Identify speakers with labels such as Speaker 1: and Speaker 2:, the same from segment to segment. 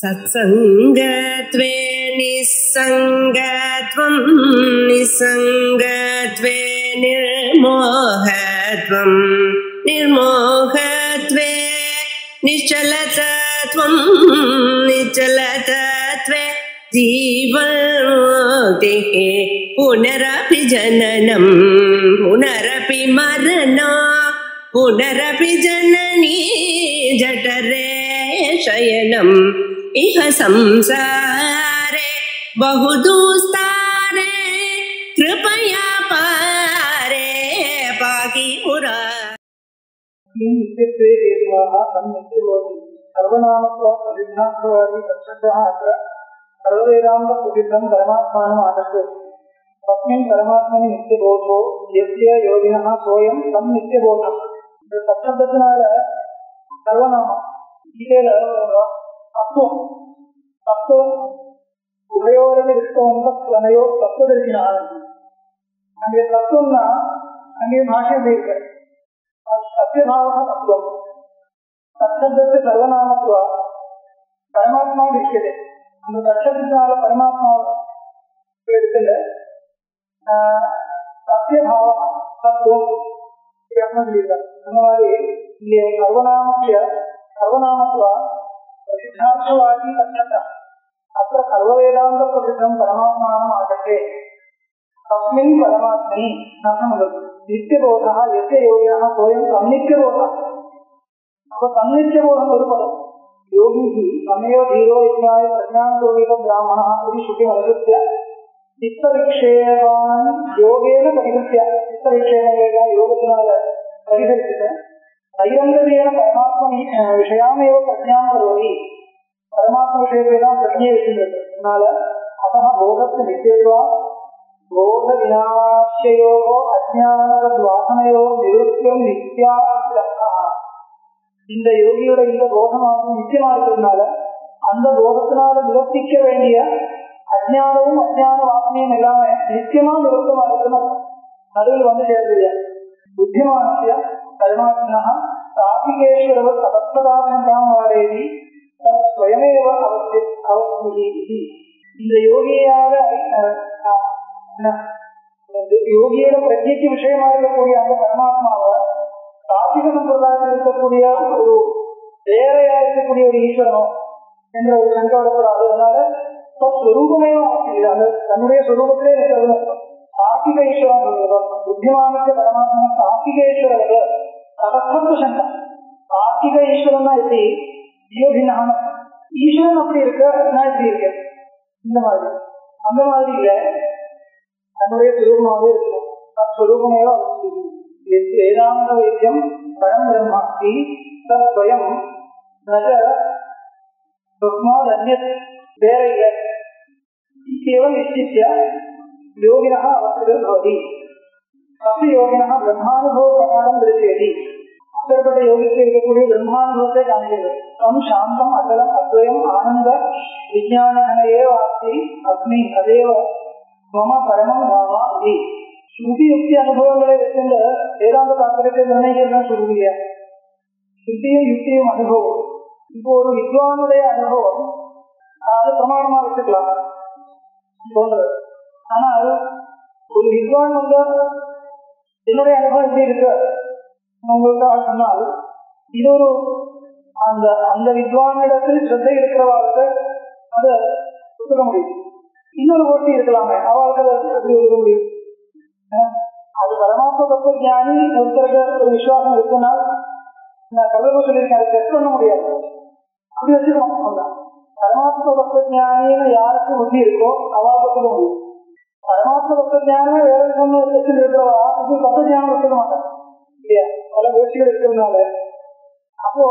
Speaker 1: सत्संगत्वे निस्संगत्वं निस्संगत्वे निर्मोहत्वं निर्मोहत्वे निश्चलतत्वं निश्चलतत्वे जीवन्मुक्तिः पुनरपि जननं पुनरपि मरणं पुनरपि जननी जठरे शयनम् इह संसारे बहुदुस्तारे कृपया पारे पाहि पुरा
Speaker 2: सर्वनामत्व परिज्ञात्वादि तत्शब्दः अत्र सर्ववेदान्तपूजितं परमात्मानम् आदर्शे तस्मिन् परमात्मनि नित्यबोधो यस्य योगिनः सोऽयं तं नित्यबोधः तत्शब्दத்தினால सर्वनामம் கீழே தத்துவம் தத்துவம் உபயோகம் இருக்கவங்க தனையோ தத்துவதற்கினால அங்கே தத்துவம்னா அங்கே பாஷை இருக்கு சத்தியபாவ தத்துவம் தத்சப்தத்து சர்வநாமத்துவ பரமாத்மா இருக்குது அந்த தத்சப்தத்தினால பரமாத்மா இருக்குல்ல சத்தியபாவ தத்துவம் சொல்லியிருக்காங்க. அந்த மாதிரி இங்கே सर्वनामत्वा सिद्धार्थवादी तत्शब्दः अत्र सर्ववेदान्तप्रसिद्धं परमात्मानम् आदर्शे तस्मिन् परमात्मनि नित्यबोधः यस्य योगिनः सोऽयं सन्नित्यबोधः सन्नित्यबोधस्वरूपः योगिः तमेव धीरो यज्ञाय प्रज्ञानपूर्वकब्राह्मणः इति श्रुतिमनुसृत्य चित्तविक्षेपान् योगेन परिहृत्य चित्तविक्षेपः योगेन परिहृत्य नैरन्तर्येण परमात्मनि विषयामेव प्रज्ञां करोति परमात्मा विषयेण प्रज्ञे विषयेण अतः बोधस्य नित्यत्वात् बोधविनाश्ययोः अज्ञानवासनयोः निवृत्तिं नित्यार्थः இந்த யோகியோட இந்த போதமானது நிச்சயமா இருக்கிறதுனால அந்த போதத்தினால நிவர்த்திக்க வேண்டிய அஜ்ஞானமும் அஜ்ஞான வாசனையும் எல்லாமே நிச்சயமா நிவர்த்தமா இருக்கணும். நடுவில் வந்து சேர்ந்து புத்திமானசிய परमात्मनः सात्विकेश्वरः तपस्पदाभ्यन्तां वारेति तत् स्वयमेव अवस्थितिः இந்த யோகியோட பிரஜைக்கு விஷயமா இருக்கக்கூடிய அந்த பரமாத்மாவை சாத்விக சம்பிரதாயத்தில் இருக்கக்கூடிய ஒரு வேறையா இருக்கக்கூடிய ஒரு ஈஸ்வரனோ என்ற ஒரு சங்கை வரக்கூடாது. அதனால ஸ்வரூபமே அவசியம் அந்த தன்னுடைய ஸ்வரூபத்திலே இருக்கிறது சாத்விக ஈஸ்வரன் புத்திமானத்தை பரமாத்மா சாத்விகேஸ்வரர்கள் ததர்த்த சங்கம் சாத்விக ஈஸ்வரன் தான் எப்படி யோகினான ஈஸ்வரன் அப்படி இருக்க நான் எப்படி இருக்கேன் இந்த மாதிரி அந்த மாதிரி இல்ல தன்னுடைய சுரூபமாகவே இருக்கும் ஸ்வரூபமே வேதாந்த வைத்தியம் பரம் பிரம்மாஸ்தி தத்வயம் வேற இல்லை கேவலம் நிச்சித்ய योगिनः अवसरो भवति तस्य योगिनः ब्रह्मानुभव प्रकारं दृश्यते अवसरपट्ट योगिके इरुक्कूडिय ब्रह्मानुभवते काणिक्किरु तं शान्तं अचलं अद्वयम् आनन्द विज्ञानघन एव अस्ति अस्मि तदेव मम परमं धाम इति श्रुति युक्ति अनुभवங்களை வெச்சுண்டு வேதாந்த தாத்பரியத்தை நிர்ணயிக்கிறதுன்னு சொல்லுவீங்க. ஸ்ருதியும் யுக்தியும் அனுபவம் இப்போ ஒரு வித்வானுடைய அனுபவம் அது பிரமாணமா வச்சுக்கலாம் தோன்றது. ஆனால் ஒரு வித்வான் வந்து என்னுடைய அனுபவம் எப்படி இருக்கு உங்களுக்காக சொன்னால் இது ஒரு அந்த அந்த வித்வானிடத்தில் ஸ்ரத்தை இருக்கிறவாளுக்கு அதை ஒத்துக்க முடியும். இன்னொரு போட்டி இருக்கலாமே அவளுக்கு எப்படி ஒதுக்க முடியும்? அது பரமாத்ம தத்துவ ஞானி ஒருத்தருக்கு ஒரு விசுவாசம் இருக்குன்னா நான் கல்வி சொல்லியிருக்கேன் அதை டெஸ்ட் பண்ண முடியாது. அப்படி வச்சுக்கணும். பரமாத்ம தத்துவ ஞானின்னு யாருக்கு புத்தி இருக்கோ அவளுக்கு ஒத்துக்க முடியும். பரமாத்ம தத்துவ ஞானமே வேற ஒன்று டெஸ்டில் இருக்கிறவா இது தத்துவ ஞானம் ஒத்துக்க மாட்டாங்க இல்லையா? பல முயற்சிகள் இருக்கிறதுனால அப்போ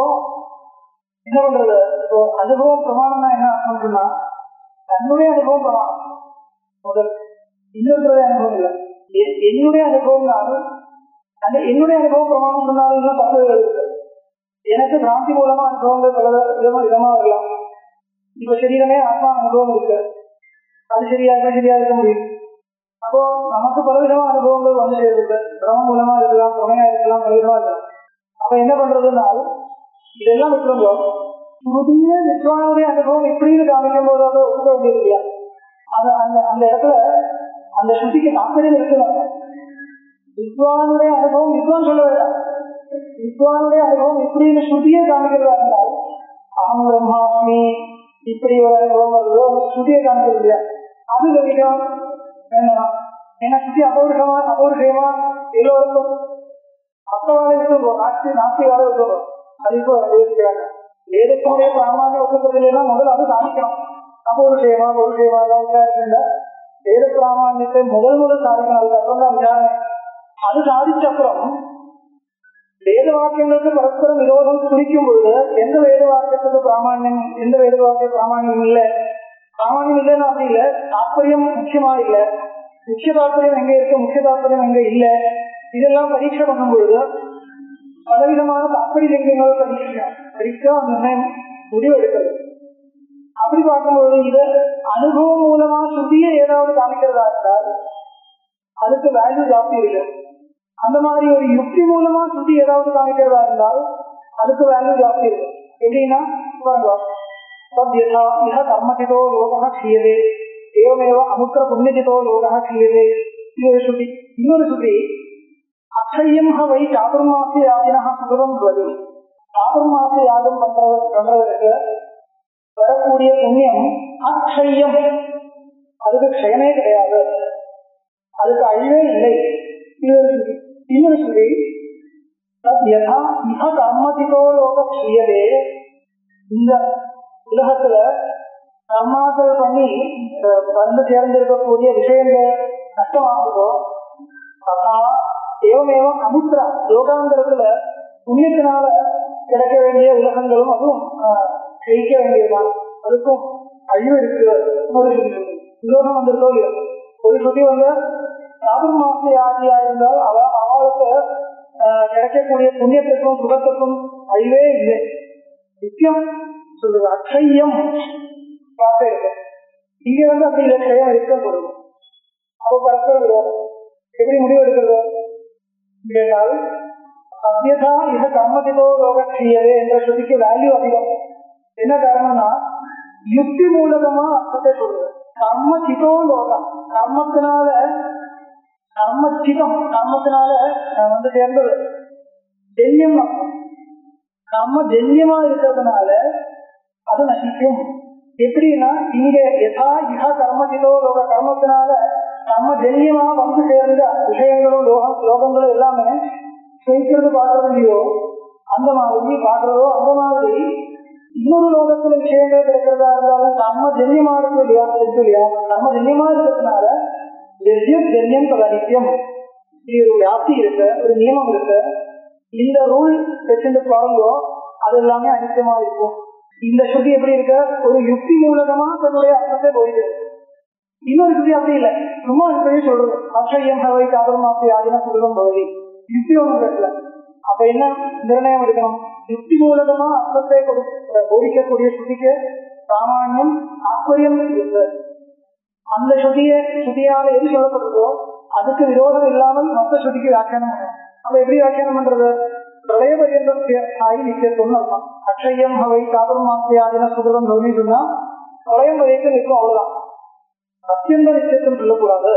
Speaker 2: என்ன பண்றது? இப்போ அனுபவம் பிரமாணம்னா என்ன அப்படின்னா தன்னுடைய அனுபவம் பிரமாணம் முதல் இன்னொருடைய அனுபவம் இல்லை. என்னுடைய அனுபவம்னாலும் அந்த என்னுடைய அனுபவம் பிரமாணம் சொன்னாலும் இன்னும் தத்துவங்கள் இருக்கு. எனக்கு பிராந்தி மூலமா அனுபவங்கள் பல விதமா வரலாம். இப்ப சரீரமே ஆத்மா அனுபவம் இருக்கு, அது சரியா இருக்க முடியும். அப்போ நமக்கு பலவிதமான அனுபவங்கள் வந்து இருக்கு. பிரம்ம மூலமா இருக்கலாம், துணையா இருக்கலாம், பலவிதமா இருக்கலாம். அப்ப என்ன பண்றதுனாலும் இதெல்லாம் விட்டுருந்தோம். புதிய வித்வானுடைய அனுபவம் இப்படின்னு காமிக்கும் போது அதை ஒதுக்க வேண்டியது இல்லையா? அது அந்த அந்த இடத்துல அந்த ஸ்ருதிக்கு தாற்பயம் இருக்கிறாங்க. வித்வானுடைய அனுபவம் வித்வான் சொல்ல வேண்டாம், வித்வானுடைய அனுபவம் இப்படின்னு ஸ்ருதியை காமிக்கிறதா இருந்தால் அகம் பிரம்மாஸ்மி இப்படி ஒரு அனுபவம் வருதோ ஸ்ருதியை காமிக்கிறது இல்லையா? அது கவிகம் வேண்டாம். ஏன்னா ஸ்ருதி அபௌருஷமா எல்லோருக்கும் அத்தவாளைக்கும் நாஸ்திகால இருக்கும். அது இப்போ யோசிக்கிறாங்க. வேதத்தினுடைய பிராமணிய ஒத்துக்கிறதுனா முதல்ல அது சாதிக்கணும். அபௌருஷமா பௌருஷமா இருந்தா வேத பிராமணியத்தை முதல் சாதிக்கணும். அதுக்கப்புறம் தான் விசாரணை. அது சாதிச்ச அப்புறம் வேத வாக்கியங்களுக்கு பரஸ்பரம் விரோதம் குறிக்கும் பொழுது எந்த வேத வாக்கியத்துக்கு பிராமணியம், எந்த வேத வாக்கிய பிராமணியம் இல்லை, பிராமணியம் இல்லைன்னு அப்படி இல்லை, தாற்பயம் முக்கியமா இல்லை, முக்கிய தாற்பயம் எங்க இருக்கு, முக்கிய தாற்பயம் எங்க இல்லை, இதெல்லாம் பரீட்சை பண்ணும் பொழுது பலவிதமான தாற்பய லிங்கங்கள் பரீட்சா நிர்ணயம் முடிவு எடுக்கிறது. அப்படி பார்க்கும்போது இத அனுபவம் மூலமா சுத்திய ஏதாவது காமிக்கிறதா இருந்தால் அதுக்கு வேல்யூ ஜாஸ்தி இருக்கு. அந்த மாதிரி ஒரு யுக்தி மூலமா சுத்தி ஏதாவது காமிக்கிறதா இருந்தால் அதுக்கு வேல்யூ ஜாஸ்தி இருக்கு. எப்படின்னா கர்மஜிதோ லோகா க்ஷீயதே ஏவமேவ அமுத்திர புண்ணியஜிதோ லோகா க்ஷீயதே. இது ஒரு சுத்தி. இன்னொரு சுத்தி அக்ஷயம் வை சாதுர்மாச யாதினா சுகதம் பவது. சாதுர்மாச யாகம் பண்றவருக்கு வரக்கூடிய புண்ணியம் அக்ஷயம், அதுக்கு க்ஷயமே கிடையாது, அதுக்கு அழிவே இல்லை. இன்னொரு சொல்லி கர்மஜிதோ லோக க்ஷீயதே. இந்த உலகத்துல கர்மாக்கள் பண்ணி வந்து சேர்ந்திருக்கக்கூடிய விஷயங்கள் நஷ்டமாகுதோ ஏவமேவம் அமுத்திரா லோகாந்தரத்துல புண்ணியத்தினால கிடைக்க வேண்டிய உலகங்களும் அதுவும் ஜெயிக்க வேண்டியதுதான், அதுக்கும் அழிவு இருக்கு. உலோகம் வந்திருக்கோ இல்லையோ ஒரு சுத்தி வந்து சாதுர்மாச யாதியா இருந்தால் அவளுக்கு கிடைக்கக்கூடிய புண்ணியத்துக்கும் சுகத்துக்கும் அழிவே இல்லை. நித்தியம் சொல்றது அக்ஷயம் பார்க்க இருக்கு. இங்க வந்து அப்படி இல்லை, க்ஷயம் இருக்க போடுது. அவ பரஸ்பர விரோதம். எப்படி முடிவு எடுக்கிறது என்றால் சத்தியதா இத கர்மஜிதோ லோக க்ஷீயதே என்ற ஸ்ருதிக்கு வேல்யூ அதிகம். என்ன காரணம்னா யுக்தி மூலகமா அர்த்தத்தை சொல்றது. கர்மஜிதோ லோகம், கர்மத்தினால கர்மச்சிதம், கர்மத்தினால வந்து சேர்ந்தது ஜென்யம். கர்ம ஜென்யமா இருக்கிறதுனால அது நசிக்கும். எப்படின்னா இங்க யதா இஹ கர்மஜிதோ லோக, கர்மத்தினால கர்ம ஜென்யமா வந்து சேர்ந்த விஷயங்களும் லோகங்களும் எல்லாமே சேர்க்கிறது பார்க்கறது இல்லையோ அந்த மாதிரி பார்க்கறதோ, அந்த மாதிரி இன்னொரு லோகத்துல விஷயங்கள் கிடைக்கிறதா இருந்தாலும் கர்ம ஜென்யமா இருக்கு இல்லையா, இருக்கு இல்லையா, கர்ம ஜென்யமா இருக்கிறதுனால ஜென்யம் பல நித்தியம். இது ஒரு வியாப்தி இருக்கு, ஒரு நியமம் இருக்கு. இந்த ரூல் வச்சுட்டு பாருங்கோ அது எல்லாமே அனித்தியமா இருக்கும். இந்த சுத்தி எப்படி இருக்க, ஒரு யுக்தி மூலகமா தன்னுடைய அர்த்தத்தை போயிடுது. இன்னொரு சுத்தி அப்படி இல்லை, சும்மா இப்படி சொல்றது அக்ஷயம் ஹவை சாதுர்மாச யாதினா சுகம் பகுதி, யுக்தி ஒன்றும் பேசல. அப்ப என்ன நிர்ணயம் எடுக்கணும், யுக்தி மூலகமா அர்த்தத்தை போதிக்கக்கூடிய சுத்திக்கு சாமானியம் தாற்பயம் இருக்கு. அந்த சுதியால எது சொல்லப்படுறதோ அதுக்கு விரோதம் இல்லாமல் மற்ற சுதிக்கு வியாக்கியானம் பண்ணணும். அப்ப எப்படி வியாக்கியானம் பண்றது, பிரளய பரியந்தம் ஆகி நிச்சயத்துன்னு அர்த்தம். அக்ஷயம் ஹவை சாதுர்மாசியாதின சுகிருதம் நோய் சொன்னா பிரளயம் வரைக்கும் நிற்கும், அவ்வளவுதான். அத்தியந்த நிச்சயத்துன்னு சொல்லக்கூடாது,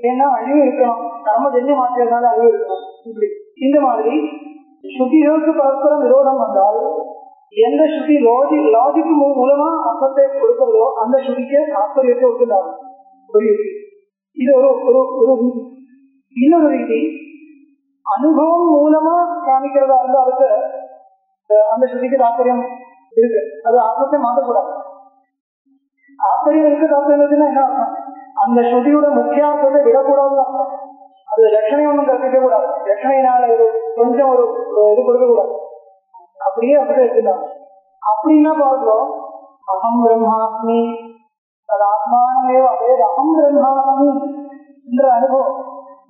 Speaker 2: ஏன்னா அழிவு இருக்கணும், கர்ம ஜென்ய மாற்றியதுனால அழிவு இருக்கணும். இப்படி இந்த மாதிரி சுத்திகளுக்கு பரஸ்பரம் விரோதம் வந்தால் எந்த சுத்தி லாஜிக் மூலமா அர்த்தத்தை கொடுக்கிறதோ அந்த சுத்திக்கு தாற்பயத்தை ஒத்துண்டாகும். ஒரு யுக்தி இது ஒரு ரீதி. இன்னொரு ரீதி அனுபவம் மூலமா காமிக்கிறதா இருந்தா அதுக்கு அந்த சுத்திக்கு தாற்பயம் இருக்கு, அது அர்த்தத்தை மாற்றக்கூடாது. தாற்பயம் இருக்கு, தாற்பயம் இருக்குன்னா என்ன அர்த்தம், அந்த ஸ்ருதியோட முக்கியார்த்தத்தை விடக்கூடாதுன்னு அர்த்தம். அது லட்சணை ஒன்றும் கற்பிக்க கூடாது, லட்சணையினால கொஞ்சம் ஒரு இது கொடுக்க கூடாது, அப்படியே அப்படியே இருக்குதான். அப்படின்னா பார்க்கிறோம் அகம் பிரம்மாஸ்மி ஆத்மானே அதே அகம் பிரம்மாஸ்மி என்ற அனுபவம்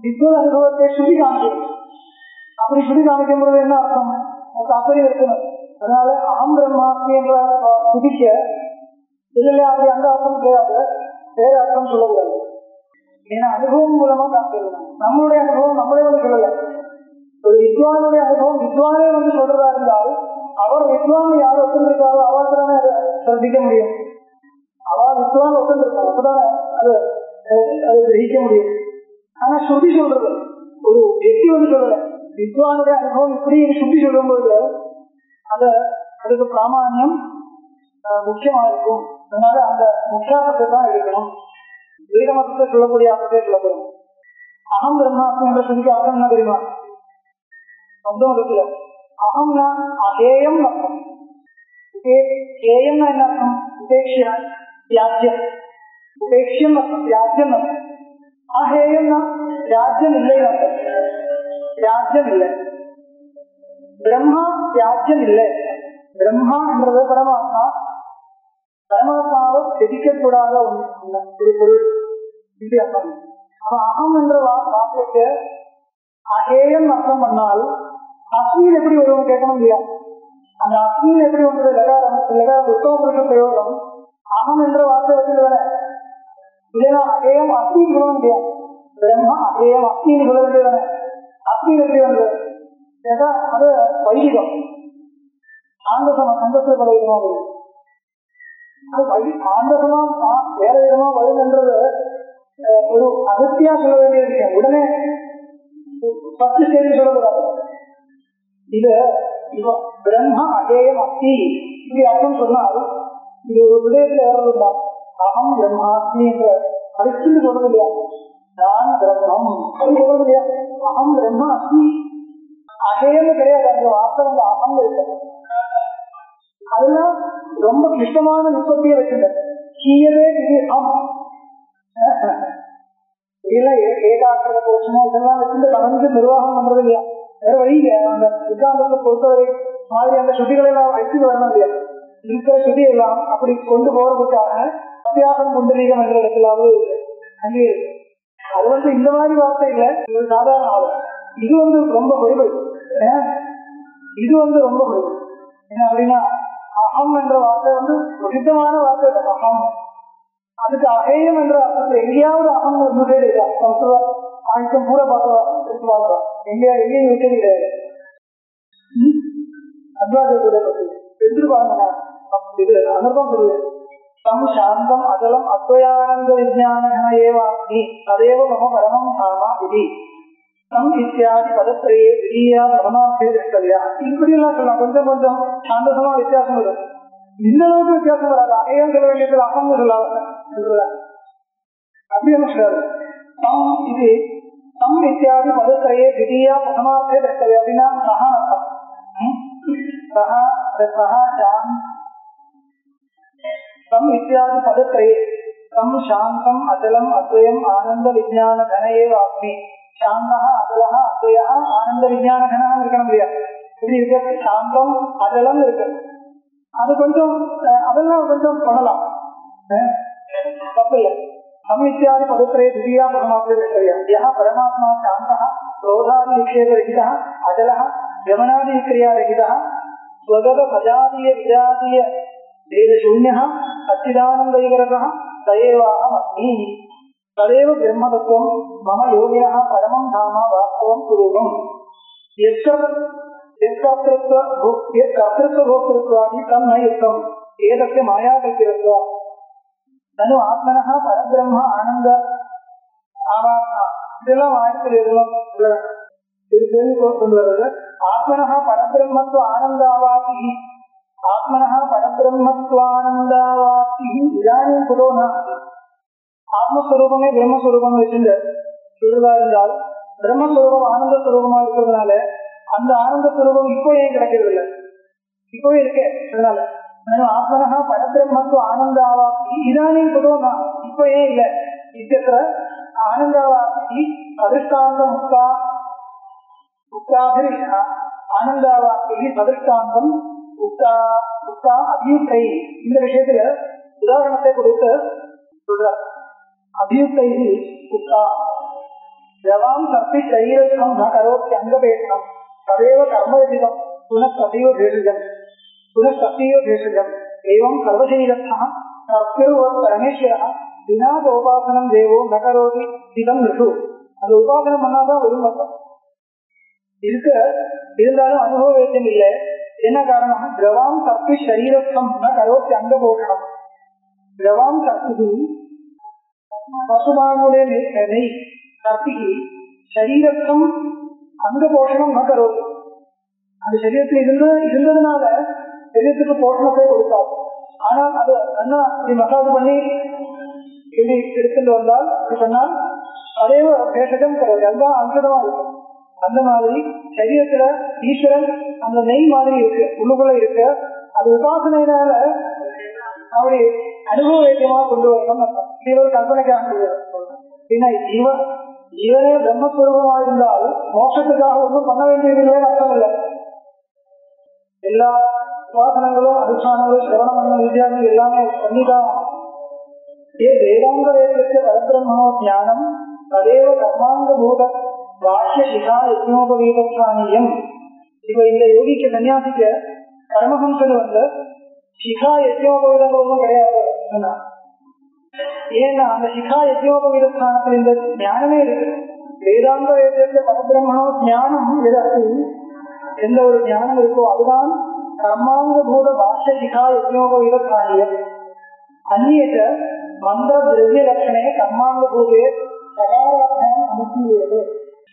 Speaker 2: வித்வத் அனுபவத்தை சுடி காமிக்கும். அப்படி சுடி காமிக்கும் பொழுது என்ன அர்த்தம், அப்படி இருக்கணும். அதனால அகம் பிரம்மாஸ்மி என்ற சுடிக்க இல்லையா அப்படி அந்த அர்த்தம் கிடையாது, வேற அர்த்தம் சொல்லக்கூடாது. ஏன்னா அனுபவம் மூலமா காமிக்கிறது. நம்மளுடைய அனுபவம் நம்மளே வந்து சொல்லல, ஒரு வித்வானுடைய அனுபவம் வித்வானே வந்து சொல்றதா இருந்தால் அவர் வித்வான் யார் ஒத்துருக்காரோ அவள் தானே அதை ശ്രദ്ധിக்க முடியும். அவள் வித்வான் ஒத்துருக்காங்க அப்பதானே அது கிரகிக்க முடியும். ஆனா ஸ்ருதி சொல்றது ஒரு व्यक्ति சொல்லல, வித்வானுடைய அனுபவம் இப்படி ஸ்ருதி சொல்லும் போது அதுக்கு பிராமான்யம் முக்கியமா இருக்கும். அதனால அந்த முக்கியார்த்தத்தை தான் எடுக்கணும். வேத மதத்தை சொல்லக்கூடிய அர்த்தத்தை சொல்லப்படும். அகம் பிரம்மாஸ்மி என்ற ஸ்ருதிக்கு அர்த்தம் என்ன தெரியுமா? சப்தம் இருக்குல்ல, அகம்னா அகேயம் அர்த்தம். ஏயம்னா என்ன அர்த்தம்? உபேட்சியா தியாஜ்யம். உபேட்சியம் அர்த்தம் தியாஜ்யம் அர்த்தம். அஹேயம்னா தியாஜ்யம் இல்லை அர்த்தம். தியாஜ்யம் இல்லை. பிரம்மா தியாஜ்யம் இல்லை. பிரம்மா என்றது பரமாத்மா. பரமாத்மாவை செதிக்கக்கூடாத ஒரு பொருள் இது அர்த்தம். அகம் என்ற வார்த்தைக்கு அகேயம் அர்த்தம் பண்ணால் அஸ்மின் எப்படி வருவோம் கேட்கணும் இல்லையா? அந்த அஸ்மின் எப்படி வந்தது? லகாரம் உத்தம புருஷ பிரயோகம் அகம் என்ற வார்த்தை வச்சுருவேன். இல்லைன்னா அகேயம் அஸ்மின் சொல்ல முடியாது. பிரம்மா அகேயம் அஸ்மின் சொல்ல வேண்டியதானே. அஸ்மின் எப்படி வந்தது கேட்டா அது வைதிகம். சந்தத்துல பல விதமா வருது. ஆண்டசமா வேற விதமா வரும் என்றது ஒரு அகத்தியா சொல்ல வேண்டிய விஷயம். உடனே பத்து செய்தி சொல்லக்கூடாது. இது பிரம்ம அகேயம் அஸ்தி இப்படி அர்த்தம் சொன்னால் இது ஒரு விடயத்துல ஏறதுண்டா? அகம் பிரம்மாஸ்மி என்ற அரிசின்னு சொல்றது இல்லையா? நான் பிரம்மம் அப்படி சொல்றது இல்லையா? அகம் பிரம்ம அஸ்மி அகேயம்னு கிடையாது. அந்த வார்த்தை வந்து அகம் இருக்கு. அதெல்லாம் ரொம்ப கிருஷ்ணமான உற்பத்தியை வச்சுட்டேன். கீழே இது இதெல்லாம் ஏகாக்கிர கோஷமோ இதெல்லாம் வச்சுட்டு கலந்து நிர்வாகம் பண்றது இல்லையா? வேற வழி இல்லையா? அந்த சித்தாந்தத்தை பொறுத்தவரை மாதிரி அந்த சுட்டிகளை எல்லாம் வச்சுட்டு வரணும் இல்லையா? இருக்கிற சுட்டி எல்லாம் அப்படி கொண்டு போறதுக்காக அத்தியாசம் குண்டலீகம் என்ற இடத்துலாவது அங்கே இருக்கு. அது வந்து இந்த மாதிரி வார்த்தை இல்லை, இது சாதாரண ஆளு. இது வந்து ரொம்ப குறைவு. இது வந்து ரொம்ப குறைவு. என்ன அப்படின்னா அகம் என்ற வார்த்தை வந்து பிரசித்தமான வார்த்தை. அகம் அதுக்கு அகேயம் என்ற அர்த்தத்தில் எங்கேயாவது அகம் இருந்ததே இல்லையா? ஆயுத்தம் கூட பார்த்துவாங்க. எங்கேயும் விட்டது கிடையாது. அத்வாதத்தை எடுத்துட்டு பாருங்க. இது அனர்த்தம் சொல்லுது. தம் சாந்தம் அகலம் அத்வயானந்த விஜயான ஏவாஸ்மி ததேவ மம பரமம் தாமா இது தம் இத்தியாதி பதத்திரையே விதியா பரமார்த்தே திருஷ்டவியா. இப்படி எல்லாம் சொல்லலாம். கொஞ்சம் கொஞ்சம் சாந்தசமா வித்தியாசம் வரும். இந்த அளவுக்கு வித்தியாசம் வராது. அகையம் சொல்ல வேண்டியது அகம் சொல்லாத அப்படி என்ன சொல்றாரு? தம் இது தம் இத்தியாதி பதத்திரையே விதியா பரமார்த்தே திருஷ்டவியா அப்படின்னா சஹா தம் இத்தியாதி பதத்திரையே தம் சாந்தம் அச்சலம் அத்வயம் ஆனந்த விஜயான தனையே ஆத்மி. சாந்தா அகலா அத்வயா ஆனந்த விஜயான கனா இருக்கணும் இல்லையா? இப்படி இருக்க சாந்தம் அகலம் இருக்கு. அது கொஞ்சம் அதெல்லாம் கொஞ்சம் பண்ணலாம், தப்பு இல்லை. தம் இத்தியாதி பதத்திரையே திவ்யா பரமாத்மா பரமாத்மா சாந்தா क्रोधादि विक्षेप रहित अचल गमनादि विक्रिया रहित स्वगत सजातीय विजातीय भेद शून्य सच्चिदानंदयुगरतः तदेवाहमस्मि तदेव ब्रह्मतत्वं मम योगिनः परमं धाम वास्तवं स्वरूपम् यत्कर्तृत्वभोक्तृत्वादि तं न युक्तम् एतस्य मायाकल्पितत्वात् तनु आत्मनः परब्रह्म आनंद आवात्मा இதெல்லாம் வாழ்க்கையில் எதுவும் கொண்டு வருவது. ஆத்மனஹ பரபிரம்மத்துவ ஆனந்தாவாதி ஆத்மனஹ பரபிரம்மத்துவானந்தாவாதி இதானியும் குதோனா ஆத்மஸ்வரூபமே பிரம்மஸ்வரூபம் வச்சுட்டு சொல்றதா இருந்தால் பிரம்மஸ்வரூபம் ஆனந்த ஸ்வரூபமா இருக்கிறதுனால அந்த ஆனந்த ஸ்வரூபம் இப்போ ஏன் கிடைக்கிறது இல்லை? இப்பவே இருக்கே. அதனால ஆத்மனஹ பரபிரம்மத்துவ ஆனந்தாவாதி இதானியும் குதோனா இப்போ ஏன் இல்லை? இத்தியத்திர ஆனந்தாவாசி அதிஷ்டாந்த முக்தா ஆனந்தாவாசி அதிஷ்டாந்தம் முக்தா முக்தா அபியுக்தை. இந்த விஷயத்துல உதாரணத்தை கொடுத்து சொல்றார். அபியுக்தை முக்தா ஜவாம் சக்தி சரீரம் ந கரோத்தி அங்கபேஷனம் ததேவ கர்மவிதம் புனഃசதியோ தேசஜம் புனഃசதியோ தேசஜம் ஏவம் சர்வசரீரத்தா சர்வர்வத் பரமேஸ்வரः விநாத உபாசனம் தேவோ நகரோதி இதம் ரிஷு. அந்த உபாசனம் பண்ணாதான் வரும் அர்த்தம் இருக்க. இருந்தாலும் அனுபவ வேத்தியம் இல்லை. என்ன காரணம்? திரவாம் கற்பி சரீரஸ்தம் கரோத்தி அங்க போஷணம். திரவாம் கற்பி பசுமானுடைய நெய் கற்பி சரீரஸ்தம் அங்க போஷணம் கரோத்தி. அந்த சரீரத்தில் இருந்ததுனால சரீரத்துக்கு போஷணத்தை கொடுத்தார். ஆனால் அது அண்ணா இப்படி மசாஜ் பண்ணி இப்படி எடுத்துட்டு வந்தால் சொன்னால் அதே பேஷகம் கிடையாது, அதுதான் அங்கதமா இருக்கும். அந்த மாதிரி சரீரத்துல ஈஸ்வரன் அந்த நெய் மாதிரி இருக்கு, உள்ளுக்குள்ள இருக்கு. அது உபாசனையினால அப்படி அனுபவ வேத்தியமா கொண்டு வரணும். ஒரு கற்பனைக்காக பின்ன ஜீவனே பிரம்மஸ்வரூபமா இருந்தால் மோட்சத்துக்காக ஒன்றும் பண்ண வேண்டியதில்லை, அர்த்தம் இல்லை. எல்லா உபாசனங்களும் அனுஷ்டானங்களும் சிரவண மன்ன வித்தியாசங்கள் எல்லாமே பண்ணிதான். ஏ வேதாந்த வேதத்திற்கு பரபிரம்மோ ஞானம் அதேவ கர்மாங்க பூத வாக்கிய சிகா யஜ்னோபவீதஸ்தானியம். இப்ப இந்த யோகிக்கு சன்னியாசிக்க பரமஹம்சன் வந்து சிகா யஜ்னோபவீதங்கள் ஒன்றும் கிடையாது. ஏன்னா அந்த சிகா யஜ்னோபவீதஸ்தானத்தில் இந்த ஞானமே இருக்கு. வேதாந்த வேதத்திற்கு பரபிரம்மனோ ஞானம் எந்த ஒரு ஞானம் இருக்கோ அதுதான் கர்மாங்க பூத வாக்கிய சிகா யஜ்னோபவீதஸ்தானியம். அந்நியத மந்திர திரவிய லட்சணே கர்மாங்க பூதே சகாராத்மம் அனுசீயதே.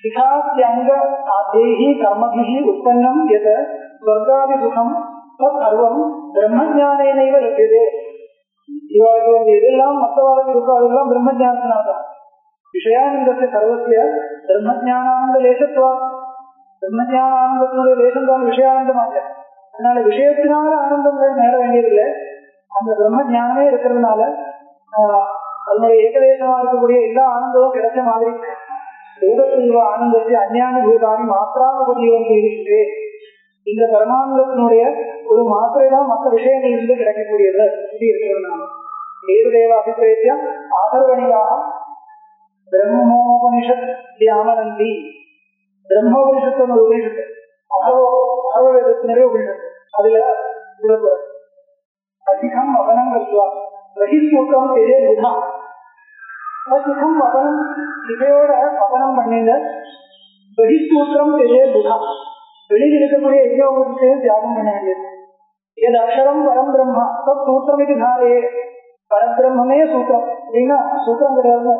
Speaker 2: சிகாத்யங்க ஆதேஹி கர்மபிஹி உற்பன்னம் யத ஸ்வர்காதி சுகம் தர்வம் பிரம்மஞானேனைவ லப்யதே. இவர்களுக்கு எதெல்லாம் மற்றவர்களுக்கு இருக்கோ அதெல்லாம் பிரம்மஞானத்தினால்தான். விஷயானந்தத்தை சர்வசிய பிரம்மஞானானந்த லேசத்துவா. பிரம்மஞானானந்தத்தினுடைய லேசம் தான் விஷயானந்தமாக. அதனால விஷயத்தினால ஆனந்தங்கள் நேர வேண்டியதில்லை. அந்த பிரம்ம ஞானமே இருக்கிறதுனால அதனுடைய ஏகதேசமா இருக்கக்கூடிய எல்லா ஆனந்தமும் கிடைச்ச மாதிரி வேதத்தில் ஆனந்தத்தை அஞ்ஞானபூதானி மாத்திராபதியோடு இருக்கிறே. இந்த பரமானந்தத்தினுடைய ஒரு மாத்திரை தான் மற்ற விஷயங்கள் இருந்து கிடைக்கக்கூடியது இப்படி இருக்கிறதுனால தேவதேவ அபிப்பிரேத்தியம் ஆதரவணியாக பிரம்மோபனிஷத் தியாமனந்தி. பிரம்மோபனிஷத்து ஒரு உபனிஷத்து, அகவேதத்தினரே உபனிஷத்து. அதுல விடக்கூடாது. அதிகம் வதனம் கருத்துவா ரஹிசூக்கம் பெரிய புதா. அதிகம் வதனம் இதையோட வதனம் பண்ணின ரஹிசூத்திரம் பெரிய புதா. வெளியில் இருக்கக்கூடிய யஜ்னோபவீதத்தையும் தியாகம் பண்ண வேண்டியது. எது அக்ஷரம் பரம் பிரம்மா தத் சூத்திரம் இது தாரே. பரபிரம்மே சூத்திரம் அப்படின்னா சூத்திரம் கிடையாது.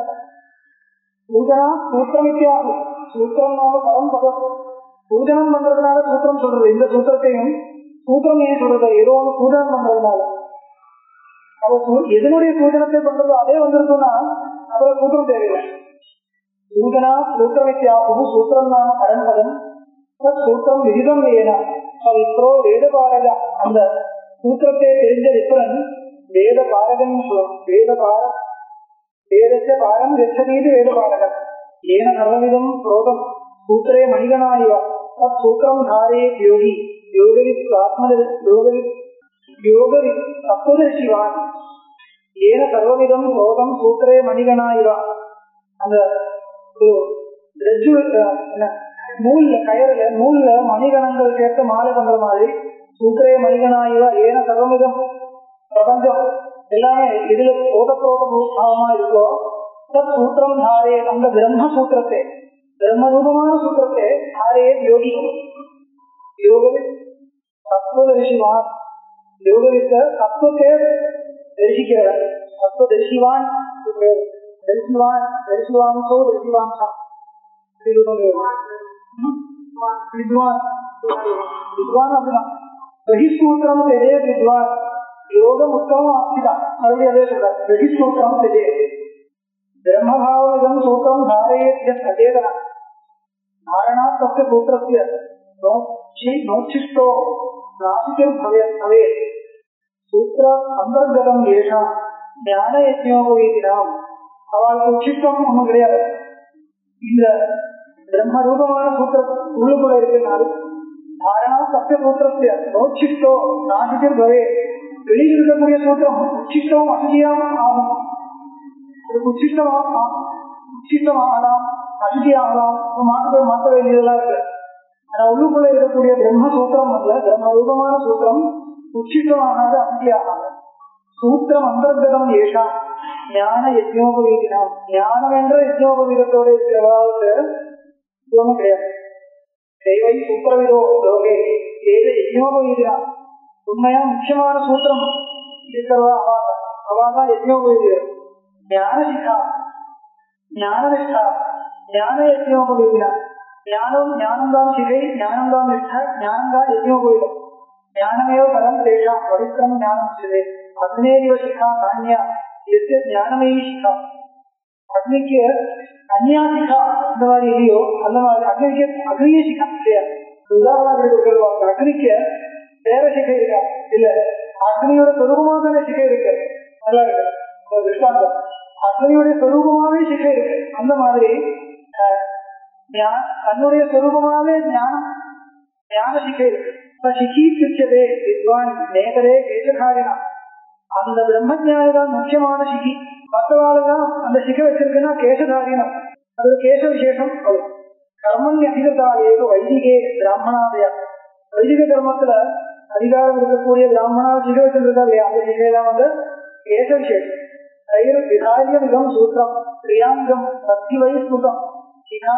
Speaker 2: பூஜனா சூத்திரம் வித்தியாகும். சூத்திரம்னால பரம் பதம். பூஜனம் பண்றதுனால சூத்திரம் சொல்றது. இந்த சூத்திரத்தையும் சூத்திரம் ஏன் சொல்றது? ஏதோ ஒன்று பூஜனம் பண்றதுனால. எதனுடைய பூஜனத்தை பண்றதோ அதே வந்திருக்குன்னா அப்புறம் சூத்திரம் தேவையில்லை. பூஜனா சூத்திரம் வித்தியாகும். சூத்திரம் நாம பரம்பதம் சூத்திரம் விகிதம் வேணா. இப்போ வேத பாரக அந்த சூத்திரத்தை தெரிஞ்ச விப்ரன் வேத பாரகன் வேதத்தை பாரம் கச்சதீது வேத பாரகம். ஏன சர்வவிதம் புரோதம் சூத்திரே மணிகனாயிவா தத் சூத்திரம் தாரே யோகி யோகவித் தத்துவதர்சிவான். ஏன சர்வவிதம் புரோதம் சூத்திரே மணிகனாயிவா. அந்த நூல்ல கயறுல நூல்ல மணிகணங்கள் சேர்த்து மாலை பண்ற மாதிரி சூத்திரே மணிகனாயிவா. ஏன சர்வவிதம் பிரபஞ்சம் எல்லாமே இதுல ஓதப்ரோதமா இருக்கோ தத் சூத்திரம் தாரே. அந்த பிரம்மசூத்திரத்தை பிரம்மரூபமான சூத்திரத்தை தாரே யோகி யோகவித் தத்துவதர்சிவான். யோகவித்த தத்துவத்தை தரிசிக்கிறவர் தத்துவ தரிசிவான் தரிசிவான் தரிசிவான்சோ தரிசிவான்சா வித்வான் வித்வான் அப்படிதான். பகிசூத்திரம் தெரிய வித்வான் யோகம் உத்தமம் ஆசிதான். மறுபடியும் அதே சொல்றார். பகிசூத்திரம் தெரிய பிரம்மபாவம் சூத்திரம் தாரையே சச்சேதனா தாரணா தस्य சூத்திரस्य நோச்சிஷ்டோ நாசிகம் பவே சூத்திர அந்தர்கதம் ஏஷா ஞான யஜ்னோபவீதினாம். அவளுக்கு உச்சிஷ்டம் ஒன்றும் கிடையாது. இந்த பிரம்மரூபமான சூத்திரம் உள்ளுக்குள்ள இருக்கிறனால தாரணா தस्य சூத்திரस्य நோச்சிஷ்டோ நாசிகம் பவே. வெளியில் இருக்கக்கூடிய சூத்திரம் உச்சிஷ்டம் அசியம் ஆகும். உச்சிஷ்டமாகலாம் அசிதியாகலாம் மாற்ற வேண்டியதெல்லாம் இருக்கு. ஆனா உள்ளுக்குள்ள இருக்கக்கூடிய பிரம்மசூத்திரம் அல்ல, பிரம்மரூபமான சூத்திரம் உச்சிஷ்டமாகாது அசிதியாகாது. சூத்திரம் அந்தர்கதம் ஏஷா ஞான யஜ்னோபவீதினாம். ஞானம் என்ற யஜ்னோபவீதத்தோடு இருக்கிறவர்களுக்கு ஒன்றும் கிடையாது. தெய்வை சூத்திரவிதோ லோகே வேத யஜ்ஞோபவீதியா உண்மையா முக்கியமான சூத்திரம் இருக்கிறதா அவாதான் யஜ்ஞோபவீதியர். ஞானசிகா ஞானனிஷ்டா ஞான யஜ்ஞோபவீதியா ஞானம்தான் சிகை, ஞானம்தான் நிஷ்டா, ஞானம்தான் யஜ்ஞோபவீதம். ஞானமேவ பரம் தேஷாம் பவித்திரம் ஞானம் சிவே அக்னேரிவ சிகா நான்யா எஸ்ய ஞானமயி சிகா. அக்னிக்கு அந்யா சிகா அந்த மாதிரி இல்லையோ அந்த மாதிரி அக்னிக்கு அக்னிய சிகா இல்லையா. உதாரணம் அக்னிக்கு வேற சிகை இருக்கா இல்ல, அக்னியோட சொரூபமாக சிகை இருக்கு. நல்லா இருக்கு திருஷ்டாந்தம். அக்னியுடைய சொரூபமாவே சிகை இருக்கு. அந்த மாதிரி தன்னுடைய சொரூபமாவே ஞான சிகை இருக்கு. சிகீர்த்திச்சதே வித்வான் நேகரே கேசகாரினா. அந்த பிரம்மஜானிதான் முக்கியமான சிகி. மற்றவாளுதான் அந்த சிகை வச்சிருக்குன்னா கேசதாரினம், அது கேச விசேஷம். கர்மன் அதிகத்தாலேக வைதிகே பிராமணாதயா. வைதிக கர்மத்துல அதிகாரம் இருக்கக்கூடிய பிராமணா சிகை வச்சிருக்கா இல்லையா, அந்த சிகைதான் கேச விசேஷம். விதாரியம் இதம் சூத்திரம் பிரியாங்கம் பக்தி வை ஸ்முதம். சிகா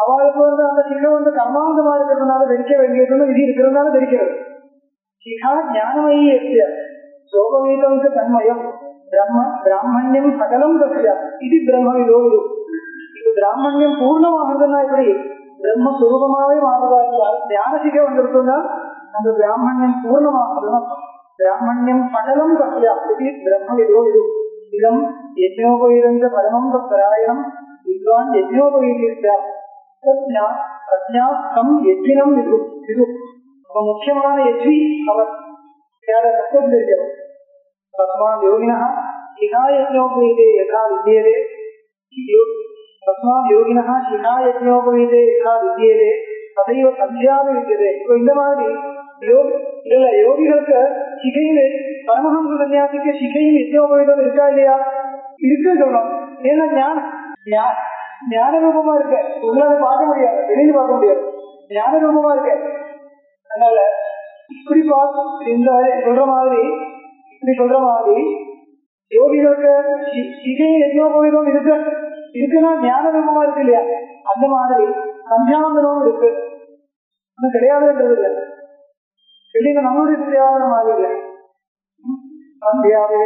Speaker 2: அவளுக்கு அந்த சிகை கர்மாந்தமா இருக்கிறதுனால தரிக்க வேண்டியதுன்னு விதி இருக்கிறதுனால தரிக்கிறது. சிகா ஞானமயி எஸ்ய சோபவீதம் தன்மயம் பிராமணியம் சகலம் தஸ்யா இது பிரம்மவிதோ. இது பிராமணியம் பூர்ணமாகுதுன்னா எப்படி பிரம்மஸ்வரூபமாவே மாறுதா இருந்தால் ஞான சிகை வந்திருக்குன்னா அந்த பிராமணியம் பூர்ணமாகுதுன்னா பிராமணியம் சகலம் தஸ்யா இது பிரம்மவிதோ. இதம் யஜ்ஞோபவீதம் பரமம் பராயணம் வித்வான் யஜ்ஞோபவீதியா பிரஜாஸ்தம் யஜ்ஞம் விது. முக்கியமான யஜ்வி அவர் தத்துவம் தெரிஞ்சவர். தஸ்மாத் யோகினா சிகா யஜ்ஞோபவீதே யதா வித்யதே தஸ்மாத் யோகினா சிகா யஜ்ஞோபவீதே யதா வித்யதே ததைவ சந்தியாத வித்யதே. இப்போ இந்த மாதிரி இல்ல யோகிகளுக்கு சிகையிலே பரமஹம்ச சன்னியாசிக்கு சிகையில் யஜ்ஞோபவீதம் இருக்கா இல்லையா? இருக்குன்னு சொல்லணும். ஏன்னா ஞான ரூபமா இருக்க, உங்களால பார்க்க முடியாது, வெளியில பார்க்க முடியாது, ஞான ரூபமா இருக்க. அதனால இப்படி இந்த சொல்ற மாதிரி யோகிகளுக்கு சிகை யஜ்ஞோபவீதம் இருக்குன்னா ஞான ரூபமா இருக்கு இல்லையா? அந்த மாதிரி சந்தியாவந்தனமும் இருக்கு. அது கிடையாதுன்றது இல்லை. வெளியில நம்மளுடைய சந்தியாவந்தனம் மாதிரி இல்லை. சந்தியாவே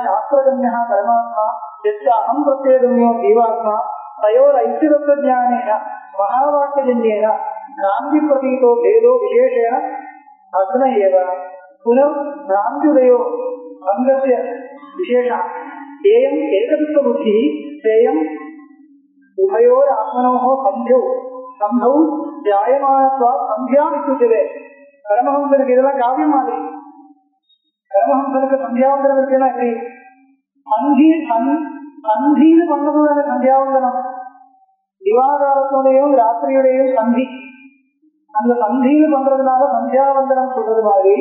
Speaker 2: சாஸ்திரகன்யா பரமாத்மா அகம் பிரத்யேகம்யோ ஜீவாத்மா தயோர் ஐக்கியதத்துவஞானேன மகாவாக்கியஜன்யேன கிராந்தி பிரதீதோ பேதோ விசேஷேன அக்ன ஏவ புனர் கிராந்தியுதயோ அங்கஸ்ய விசேஷா ஏயம் ஏகதத்துவ புத்தி சேயம் உபயோர் ஆத்மனோஹ சம்பௌ ஜாயமானத்வா சந்தியா விசுச்சதே. பரமஹம்சருக்கு இதெல்லாம் காவியம் மாதிரி. பரமஹம்சருக்கு சந்தியாவந்தனம் இருக்குன்னா எப்படி? சந்தின்னு பண்ணதுதான சந்தியாவந்தனம். திவாகாலத்துடையும் ராத்திரியுடையும் சந்தி, அந்த சந்தின்னு பண்றதுனால சந்தியாவந்தனம் சொல்றது மாதிரி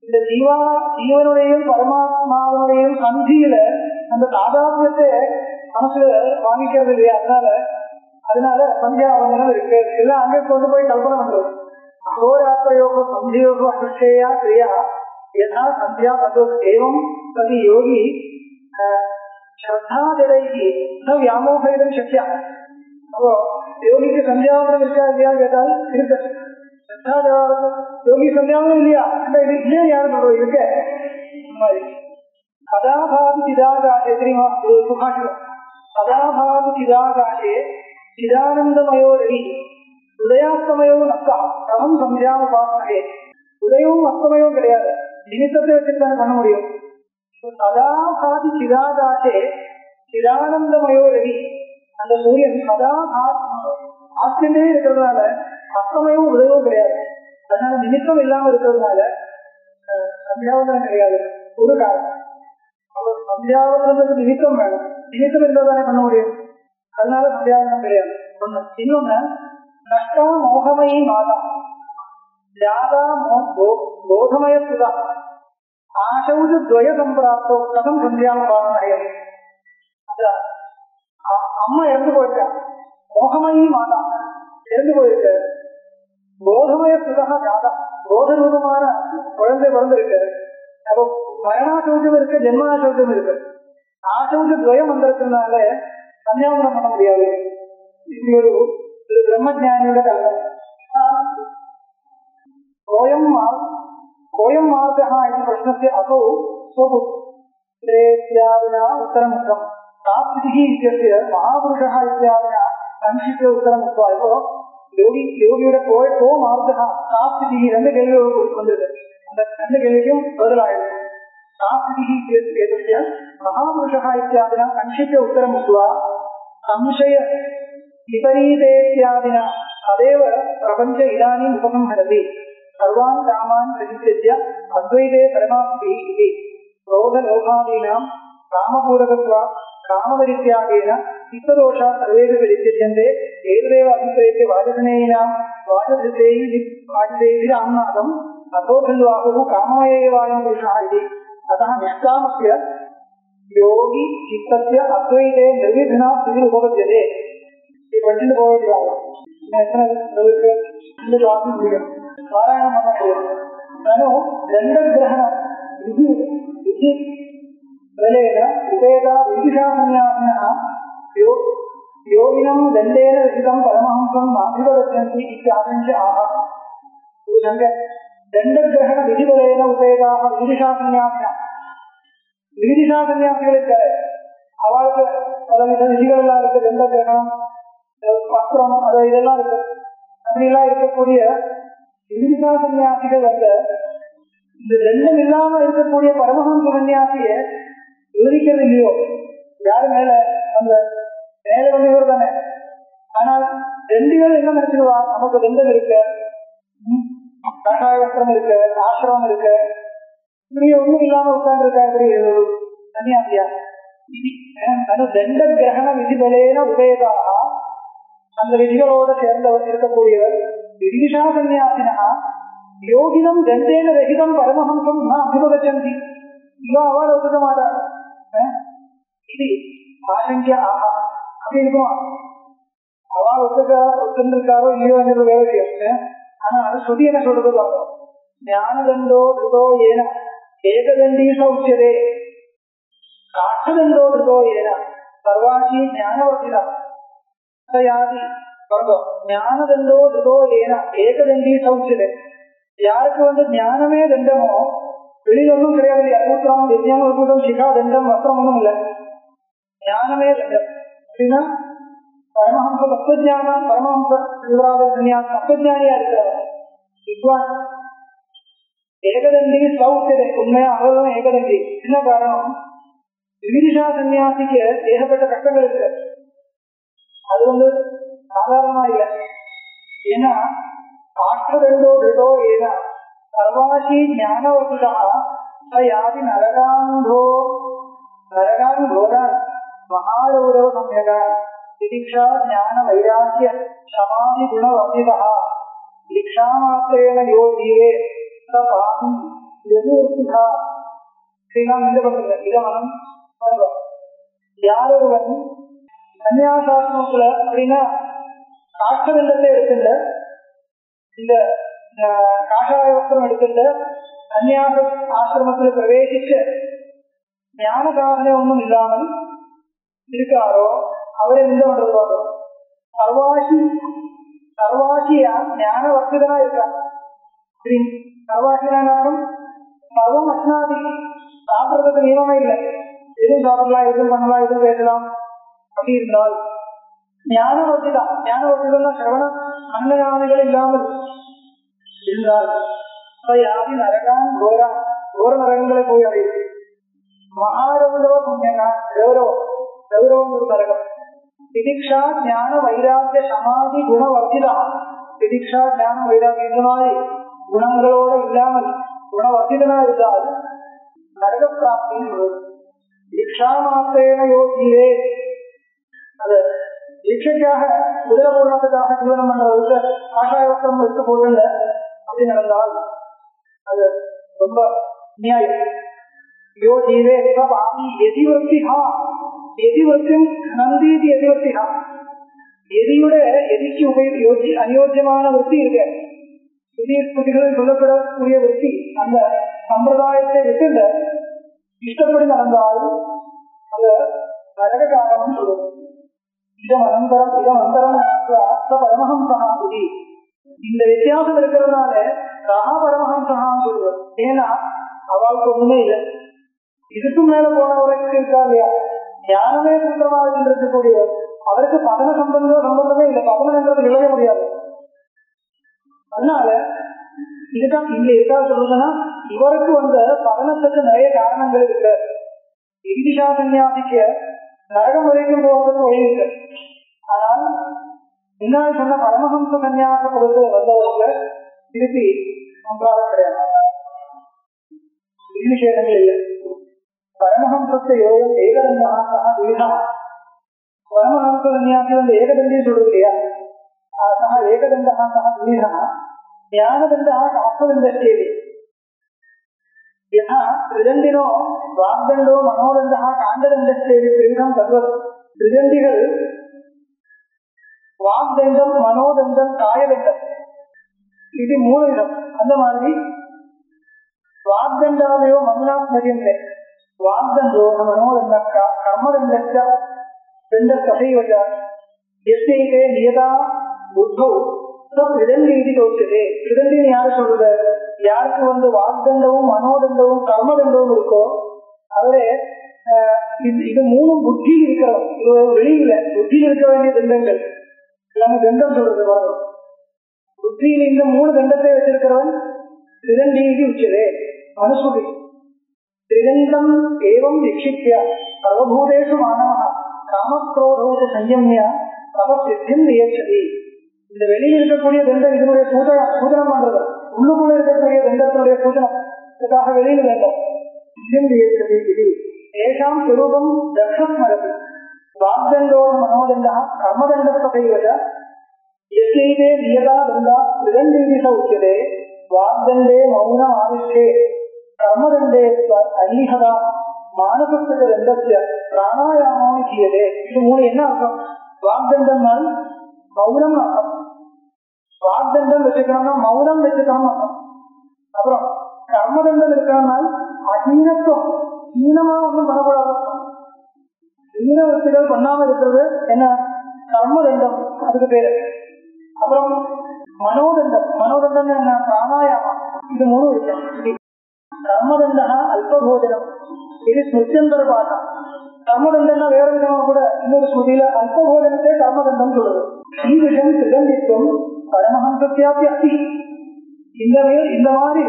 Speaker 2: இந்த ஜீவனுடையும் பரமாத்மாவுடையும் சந்தியில அந்த தாதாத்மியத்தை மனசுல வாங்கிக்கிறது இல்லையா? அதனால சந்தியாவந்தனம் இருக்கு. எல்லாம் அங்கே கொண்டு போய் கல்பனை பண்றது. அகோராத்திரயோக சந்தியோக அனுஷ்டேயா கிரியா யதா சந்தியா தத்துவம் ஏவம் தது யோகி ஸ்ரத்தாதிரைக்கு வியாமோகம் சக்தியா. அப்போ யோகிக்கு சந்தியாவந்தனம் இருக்கா இல்லையா கேட்டால் இருக்கு. யோகி சந்தியாவந்தனம் இல்லையா? இது இல்லையா? யாரும் சொல்றது இருக்க. கதாபாதி சிதாகாசே தெரியுமா? ஒரு சுபாஷம். கதாபாதி சிதாகாசே சிதானந்தமயோரி உதயாஸ்தமயோ நக்கா கவம் சந்தியாம பாசனே. உதயமும் அஸ்தமயமும் கிடையாது, நிமித்தத்தை வச்சுதான் பண்ண முடியும். சதாபாதி சிதாகாசே சிதானந்தமயோ ரவி. அந்த சூரியன் சதா ஆஸ்திலே இருக்கிறதுனால அஸ்தமயமும் உதயமும் கிடையாது. அதனால நிமித்தம் இல்லாம இருக்கிறதுனால சந்தியாவந்தனம் கிடையாது. ஒரு காரணம். சந்தியாவந்தனத்துக்கு நிமித்தம் வேணும். நிமித்தம் இருந்தால்தானே பண்ண முடியும். அதனால சந்தியாவந்தனம் கிடையாது. இன்னொன்னு நஷ்டா மோகமயி மாதா ஜாதா போதமய சுதா ஆசௌது துவய சம்பிராப்தோ கதம் சந்தியாவந்தனம். அம்மா இறந்து போயிருக்கா, மோகமயி மாதா இறந்து போயிருக்க. போதமய சுதா ஜாதா போத ரூபமான குழந்தை பிறந்திருக்கு. அப்போ மரணாசௌச்சம் இருக்கு, ஜென்மனாசௌச்சம் இருக்கு. ஆசௌச்ச துவயம் வந்திருக்கிறதுனால சந்தியாவந்தனம் பண்ண முடியாது. இது ஒரு பிரம்மஜானியோட கல்வி. कोऽयं मार्गः इति प्रश्नस्य असौ स्वपुत्रेत्यादिना उत्तरमुक्तं। का स्थितिः इत्यस्य महापुरुषः इत्यादिना संक्षिप्य उत्तरमुक्त्वा இப்போ யோகியோட கோ மார்க்கः का स्थितिः ரெண்டு கேள்விகள் வந்திருக்கு. அந்த ரெண்டு கேள்விக்கும் பதிலாயிருக்கு. का स्थितिः इत्यस्य महापुरुषः इत्यादिना संक्षिप्य उत्तरमुक्त्वा संशय विपरीतेत्यादिना तदेव प्रपञ्च इदानीम् उपसंहरति। सर्वान् कामान् परित्यज्य अद्वैते परमास्ति इति क्रोधलोभादीनां कामपूरकत्वात् कामपरित्यागेन चित्तदोषाः सर्वेषु परित्यज्यन्ते। एतदेव अभिप्रेत्य वाचस्नेहिनां वाचस्नेहिराम्नादम् अथो खलु आहुः काममयेवायं पुरुषः इति। अतः निष्कामस्य योगी चित्तस्य अद्वैते निर्विघ्ना स्थितिः उपपद्यते. படிச்சுட்டு போக வேண்டியதாங்க. இந்த கிளாஸ் பாராயணம் பண்ண முடியாது. நானும் ரெண்டு கிரகண விதி விதி விலையில உபேதா விதிஷாசன்யாசன யோகினம் தண்டேன விசிதம் பரமஹம்சம் அபிவதந்தி இத்தியாசஞ்ச ஆஹா. ரெண்டு கிரகண விதி விலையில உபேதாக விதிஷாசன்யாசன விதிஷாசன்யாசிகளுக்கு அவளுக்கு பலவித விதிகள் எல்லாம் இருக்கு. ரெண்டு கிரகணம் பத்திரம் அது இதெல்லாம் இருக்கு. அப்படிலாம் இருக்கக்கூடிய விதிஷா சன்னியாசிகள் வந்து இந்த ரெண்டும் இல்லாம இருக்கக்கூடிய பரமஹம்ச சன்னியாசிய விவரிக்கிறது இல்லையோ. யாரு மேல அந்த மேல வந்து இவர் தானே. ஆனால் ரெண்டு பேரும் என்ன நினைச்சிருவா, நமக்கு ரெண்டும் இருக்கு, கஷாய வஸ்திரம் இருக்கு, ஆசிரமம் இருக்கு, இப்படி ஒண்ணும் இல்லாம உட்கார்ந்து இருக்கா இப்படி சன்னியாசியா. ரெண்ட கிரகண விதிபலேன உபயதாக அந்த விதிகளோடு சேர்ந்தவர் இருக்கக்கூடியவர் விதிஷா சன்னியாசினா யோகினம் தண்டேன ரஹிதம் பரமஹம்சம் ந அபிவதந்தி. இவன் அவள் ஒத்துக்க மாட்டார். இது ஆசங்கியா ஆஹா அப்படி இருக்குமா. அவள் ஒத்துருக்காரோ இல்லையோங்கிறது வேற விஷயம். ஆனா அது ஸ்ருதி என்ன சொல்றது பார்க்கணும். ஞானதண்டோ திருதோ ஏன ஏகதண்டி சௌச்சியதே காஷ்டதண்டோ திருதோ ஏன சர்வாசி ஞானவர்த்திதா யாதி வர்க்கம். ஞானதண்டோ திருதோ ஏன ஏகதண்டி சௌச்சியதே. யாருக்கு வந்து ஞானமே தண்டமோ வெளியில ஒன்றும் கிடையாது. அறுபத்தாம் யஜ்ஞான வர்க்கம் சிகா தண்டம் வஸ்திரம் ஒன்றும் இல்லை. ஞானமே தண்டம் அப்படின்னா பரமஹம்ச தத்துவஞானம் பரமஹம்ச தத்துவஞானியா இருக்கிறார் வித்வான். ஏகதண்டி சௌச்சியதே உண்மையா அவர்தான் ஏகதண்டி. என்ன காரணம்? விதிஷா சன்னியாசிக்கு ஏகப்பட்ட கஷ்டங்கள் இருக்கு. அது வந்து சாதாரணமா இல்லை. ஏன்னா காஷ்டதண்டோ திருடோ ஏனா சர்வாசி ஞானவர்த்திதா யாதி நரகான் கோரான் மகாகௌரவ சம்யகா திதிக்ஷா ஞான வைராக்கிய சமாதி குணவர்த்திதா தீக்ஷாமாத்திரேன யோ ஜீவே ச பாபி யதுர்த்திதா. இதெல்லாம் இந்த பண்றது இதை மனம் பண்றோம். யாரொருவன் சன்னியாசாசிரமத்துல அப்படின்னா காஷ்டதண்டத்தை எடுத்துட்ட இந்த காஷாய வஸ்திரம் எடுத்துட்ட சன்னியாச ஆசிரமத்துல பிரவேசிச்சு ஞான சாதனை ஒன்றும் இல்லாமல் இருக்காரோ அவரை இந்த பண்றது பார்க்கிறோம். சர்வாசியா ஞான வர்த்திதனா இருக்காங்க. சர்வாசினாலும் சர்வம் அஸ்னாதி சாப்பிட்றதுக்கு நியமமே இல்லை. எதுவும் சாப்பிடலாம், எதுவும் பண்ணலாம், எதுவும் பேசலாம். அப்படி இருந்தால் ஞானவர்த்திதான். ஞானவர்த்திதம்னா சிரவண அன்னஞானிகள் இல்லாமல் இருந்தால் யாதி நரகான் கோரான் கோர நரகங்களை போய் அடையுது. மகாகௌரவ புண்ணியனா கௌரவம் ஒரு நரகம். திதிக்ஷா ஞான வைராக்கிய சமாதி குணவர்த்திதா. திதிக்ஷா ஞான வைராக்கிய இந்த மாதிரி குணங்களோட இல்லாமல் குணவர்த்திதனா இருந்தால் நரக பிராப்தின்னு சொல்றது. தீக்ஷா மாத்திரேன யோகியே அது தீட்சைக்காக குதிரை பூர்ணத்துக்காக ஜீவனம் பண்றதுக்கு காஷாய வஸ்திரம் எடுத்து போடல அப்படி நடந்தால் அது ரொம்ப நியாயம். யோ ஜீவே பாபி எதிவர்த்திஹா எதிவர்த்தியும் நந்தீதி எதிவர்த்திஹா. எதியோட எதிக்கு அநியோஜ்யமான விற்பி இருக்கு. புதிகளில் சொல்லப்படக்கூடிய விற்பி அந்த சம்பிரதாயத்தை விட்டு இஷ்டப்படி நடந்தால் அது நரக காரணம் சொல்லுவோம். இதம் அனந்தரம் பரமஹம்சா புதி இந்த வித்தியாசம் இருக்கிறதுனால சகா பரமஹம்சகான்னு சொல்லுவார். ஏன்னா அவளுக்கு ஒண்ணுமே இல்லை, இதுக்கும் மேல போனவருக்கு இருக்கா இல்லையா, ஞானமே சுத்தமாக இருக்கக்கூடியவர், அவருக்கு பதன சம்பந்தமே இல்லை, பதனம் என்றது விளைய முடியாது. அதனால இதுதான் இங்க இருக்கா சொல்றதுன்னா, இவருக்கு பதனத்துக்கு நிறைய காரணங்கள் இருக்கு. இந்திஷா சன்னியாசிக்க நரகம் வரைக்கும் போவதற்கு வழி இருக்கு. ஆனால் முன்னாடி சொன்ன பரமஹம்ச சன்னியாச பொறுத்து வந்தவர்களை திருப்பி சம்பாதம் கிடையாது, விசேஷங்கள் இல்லை. பரமஹம்சத்தை யோகம் ஏகதண்டா விவிதா, பரமஹம்ச சன்னியாசி ஏகதண்டி சொல்றது இல்லையா, சக ஏகதண்டா சக விவிதா ஞானதண்டா ஆத்மதண்டேவி. யதா திரிதண்டினோ வாக்தண்டோ மனோதண்டா காந்ததண்டேவி திரிவிதம் தத்வத். திரிதண்டிகள் வாக்தண்டம், மனோதண்டம், காயதண்டம், இது 3 விதம். அந்த மாதிரி வாக்தண்டாவையோ மன்னாத்மரியந்தே வாக்தண்டோ மனோதண்ட கர்மதண்ட தண்ட தசைவ எஸ்தே நியதா புத்தோ திருதண்டி தோற்றுது. திருதண்டின்னு யாரு சொல்றது, யாருக்கு வாக்தண்டமும் மனோதண்டமும் கர்மதண்டமும் இருக்கோ அவரே இது 3 புத்தியில் இருக்கிறவன். வெளியில புத்தியில் இருக்க வேண்டிய தண்டங்கள் எல்லாமே தண்டம் சொல்றது வரும். புத்தியில் இந்த 3 தண்டத்தை வச்சிருக்கிறவன் திருதண்டி உச்சதே. மனுசுடி திரிதண்டம் ஏவம் நிக்ஷிப்ய சர்வபூதேஷு மானவ காமக்ரோதோடு சஞ்சம்ய தபசித்தியம் நியச்சதி. இந்த வெளியில் இருக்கக்கூடிய தண்டம் இதனுடைய சூதனம் பண்றது, உள்ளுக்குள்ள இருக்கக்கூடிய தண்டத்தினுடைய சூதனம், இதுக்காக வெளியில் வேண்டும். ஏஷாம் சுரூபம் தக்ஷஸ்மரது வாக்தண்டோ மனோதண்டா கர்மதண்டஸ்தைவ எஸ்யைதே நியதா தண்டா திருதண்டீதிஷ உச்சதே. வாக்தண்டே மௌனம் ஆதிஷ்டே கர்மதண்டே அல்லிஹதா மானசத்துக்கு தண்டஸ்ய பிராணாயாமம் செய்யதே. இது 3 என்ன அர்த்தம்? வாக்தண்டம்னால் மௌனம் அர்த்தம், வாக்தண்டம் வச்சுக்கணும்னா மௌனம் வச்சுக்கணும் அர்த்தம். அப்புறம் கர்மதண்டம் இருக்கணும்னா அஹீனத்துவம், ஹீனமா ஒன்றும் பண்ணக்கூடாது, ஹீன வச்சுகள் பண்ணாம இருக்கிறது என்ன கர்மதண்டம், அதுக்கு பேரு. அப்புறம் மனோதண்டம், மனோதண்டம் என்ன பிராணாயாமம், இது 3 இருக்கு. கர்மதண்டா அல்பபோஜனம், இது ஸ்மிருத்தியந்தர பாடம். கர்மதண்டம்னா வேற விதமா கூட இன்னொரு ஸ்மிருதியில அல்பபோஜனத்தை கர்மதண்டம் சொல்றது. ಈ ವಿಷಯ திருதண்டித்துவம் பரமஹம்சத்தியாபி அதி. இந்த மாதிரி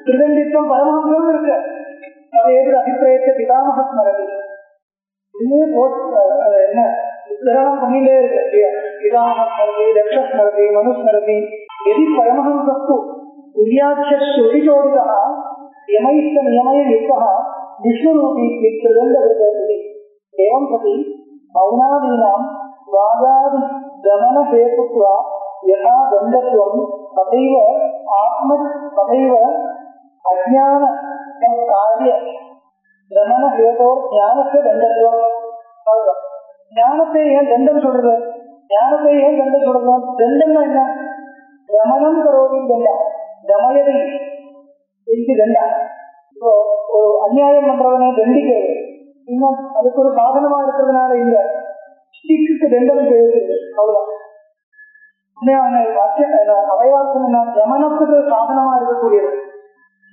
Speaker 2: திருதண்டித்துவம் பரமஹம்சம் இருக்கு. அது எப்படி அபிப்பிராயத்தை பிதாமக ஸ்மரதி என்ன உத்தரணம் பண்ணிட்டே இருக்கு. பிதாமக ஸ்மரதி, தக்ஷ ஸ்மரதி, மனுஸ்மரதி. எதி பரமஹம்சஸ்து துரியாட்சியோடிதா யமைஸ்த நியமய யுக்தः விஷ்ணுரூபி திருதண்டவிருத்தி. ஏவம் சதி மௌனாதீனாம் வாதாதி கமன ஹேதுத்வா யதா தண்டத்வம் ததைவ ஆத்ம ததைவ அஜ்ஞான காரிய கமன ஹேதோர் ஞானஸ்ய தண்டத்வம். ஞானத்தை ஏன் தண்டம் சொல்றது, ஞானத்தை ஏன் தண்டம் சொல்றது? தண்டம்னா என்ன? கமனம் கரோதி தண்டா, கமயதி இது தண்டா. இப்போ ஒரு அநியாயம் பண்றவனை தண்டிக்கிறது, இன்னும் அதுக்கு ஒரு சாதனமா இருக்கிறதுனால இல்ல, ஸ்டிக்கு தண்டம் தேவைப்படுது, அவ்வளவுதான். அவைவாக்கம் என்ன? கமனத்துக்கு சாதனமா இருக்கக்கூடியது.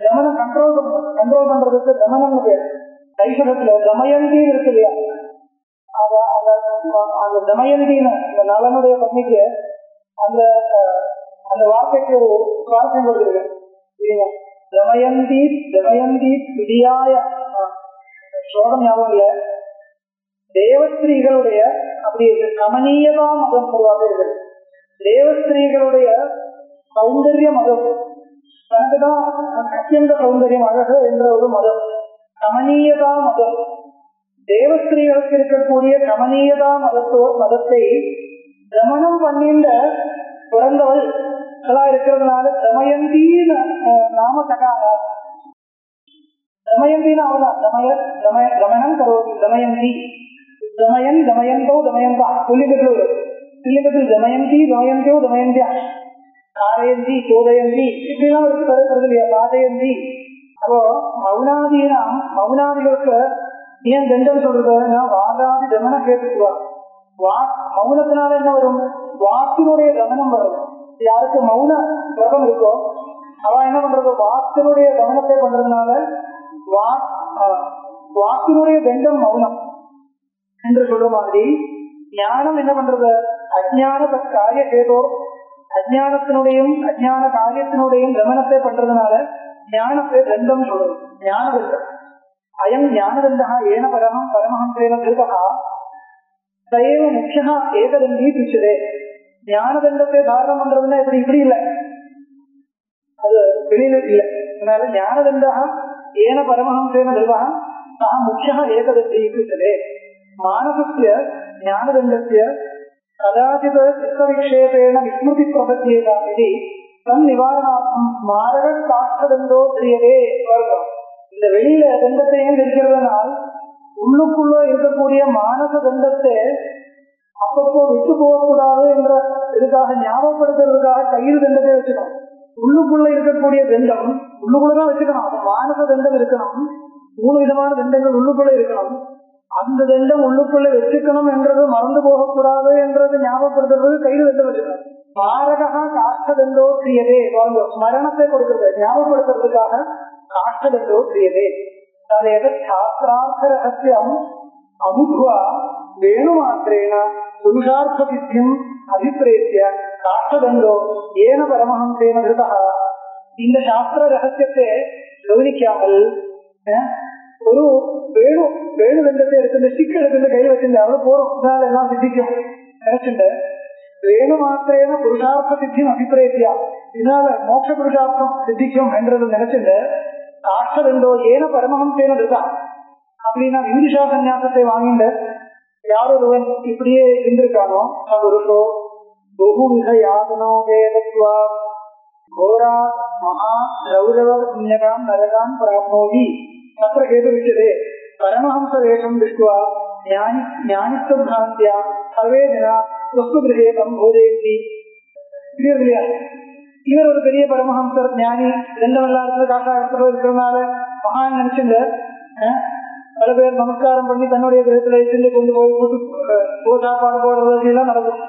Speaker 2: கமனம் கண்ட்ரோல் பண்றதுக்கு கமனம் பேர். கைசகத்துல தமயந்தி இருக்கு இல்லையா, அந்த தமயந்தின்னு இந்த நலனுடைய பத்னிக்கு அந்த அந்த வார்த்தைக்கு ஒரு சுவாரஸ்யம் கொடுத்துருக்கு. தமயந்தி தமயந்தி விதியாய ஸ்லோகம் ஞாபகம் இல்ல, தேவஸ்திரீகளுடைய அப்படி கமனீயதா மதம் சொல்வாங்க. இருக்கு தேவஸ்திரீகளுடைய சௌந்தர்ய மதம், தனக்குதான் அத்தியந்த சௌந்தர்யம் அழகு என்ற ஒரு மதம் கமனீயதா மதம். தேவஸ்திரீகளுக்கு இருக்கக்கூடிய கமனீயதா மதத்தை கமனம் பண்ணிண்ட பிறந்தவள் எல்லாம் இருக்கிறதுனால தமயந்தின்னு நாம சகாங்க. தமயந்தின்னு அவதான் கமனம் கரோதி தமயந்தி, தமயன் தமயந்தோ தமயந்தா. புள்ளிக்கத்தில் தமயந்தி தமயந்தோ தமயந்தியா, காரயந்தி சோதயந்தி இப்படிலாம் வருது இல்லையா, பாதயந்தி. அப்போ மௌனாதிகளுக்கு ஏன் தண்டம் சொல்றதுன்னா வாதாதி கமனம் கேட்டுக்குவா. மௌனத்தினால என்ன வரும்? வாக்கினுடைய கவனம் வரும். யாருக்கு மௌன விரதம் இருக்கோ அவ என்ன பண்றது, வாக்கினுடைய கவனத்தை பண்றதுனால வாக்கினுடைய தண்டம் மௌனம் என்று சொல்ற மாதிரி ஞானம் என்ன பண்றது, அஜ்ஞான காரிய கேதோ அஜ்ஞானத்தினுடையும் அஜ்ஞான காரியத்தினுடையும் கவனத்தை பண்றதுனால ஞானத்தை தண்டம் சொல்றது. ஞான தண்டம் அயம் ஞானதண்டா ஏன பரமஹம்சேன திருதா சைவ முக்கியா ஏகதண்டி பிடிச்சதே. ஞானதண்டத்தை தாரணம் பண்றதுன்னா இப்படி இல்லை, அது வெளியில இல்லை. அதனால ஞானதண்டா ஏன பரமஹம்சேன திருதா சா முக்கியா ஏகதண்டி பிடிச்சதே. மானசஸ்ய ஞானதண்டஸ்ய கதாச்சித் சித்தவிக்ஷேபேன விஸ்மிருதி பிரபத்தியேகாமிதி தன் நிவாரணார்த்தம் ஸ்மாரக காஷ்டதண்டோ கிரியதே வர்க்கம். இந்த வெளியில தண்டத்தையும் இருக்கிறதுனால் உள்ளுக்குள்ள இருக்கக்கூடிய மானச தண்டத்தை அப்பப்போ விட்டு போகக்கூடாது என்ற இதுக்காக ஞாபகப்படுத்துறதுக்காக கையில் தண்டத்தை வச்சுக்கணும். உள்ளுக்குள்ள இருக்கக்கூடிய தண்டம் உள்ளுக்குள்ளதான் வச்சுக்கணும். அது மானச தண்டம் இருக்கணும். 3 விதமான தண்டங்கள் உள்ளுக்குள்ள இருக்கணும். அந்த தண்டம் உள்ளுக்குள்ள வச்சுக்கணும் என்றது மறந்து போகக்கூடாது என்றது ஞாபகப்படுத்துறது கையில் தண்டம் வச்சுக்கணும். மாரகா காஷ்டதண்டோ கிரியதே, ஸ்மரணத்தை கொடுக்கிறது ஞாபகப்படுத்துறதுக்காக காஷ்டதண்டோ கிரியதே. சாஸ்திரார்த்த ரகசியம் அபுத்வா வேணுமாத்திரேன புருஷார்த்த சித்தியம் அபிப்பிரேத்திய காஷ்டதண்டோ ஏன பரமஹம்சேன கிருதா. இந்த சாஸ்திர ரகசியத்தை கவனிக்காமல் ஒரு வேணு தண்டத்தை எடுத்து ஸ்டிக் எடுத்து கையில் வச்சிருந்த அவ்வளவு போறோம், இதனால எல்லாம் சித்திக்கும் நினைச்சுட்டு வேணு மாத்திரேன புருஷார்த்த சித்தியம் அபிப்பிரேத்தியா, இதனால மோட்ச புருஷார்த்தம் சித்திக்கும் என்றது நினைச்சுட்டு காஷ்டதண்டோ ஏன பரமஹம்சேன கிருதா அப்படின்னா விவிதிஷா சன்னியாசத்தை வாங்கிட்டு யாரொருவன் இப்படியே இருந்திருக்கானோ புருஷோ பகுவித யாதனோ வேதத்வா கோரா மகா ரௌரவ புண்ணியகாம் நரகாம் பிராப்னோதி தத்ர கேது விச்சதே பரமஹம்ச வேஷம் திருஷ்டுவா ஞானித்துவ பிராந்தியா சர்வே ஜனா வஸ்து கிரகே சம்போதயந்தி. இவர் ஒரு பெரிய பரமஹம்சர் ஞானி, ரெண்டவல்லாத்துல காக்காரத்துல இருக்கிறதுனால மகான் நினைச்சுங்க பல பேர் நமஸ்காரம் பண்ணி தன்னுடைய கிரகத்துல சென்று கொண்டு போய் சாப்பாடு போடுறது எல்லாம் நடக்கும்.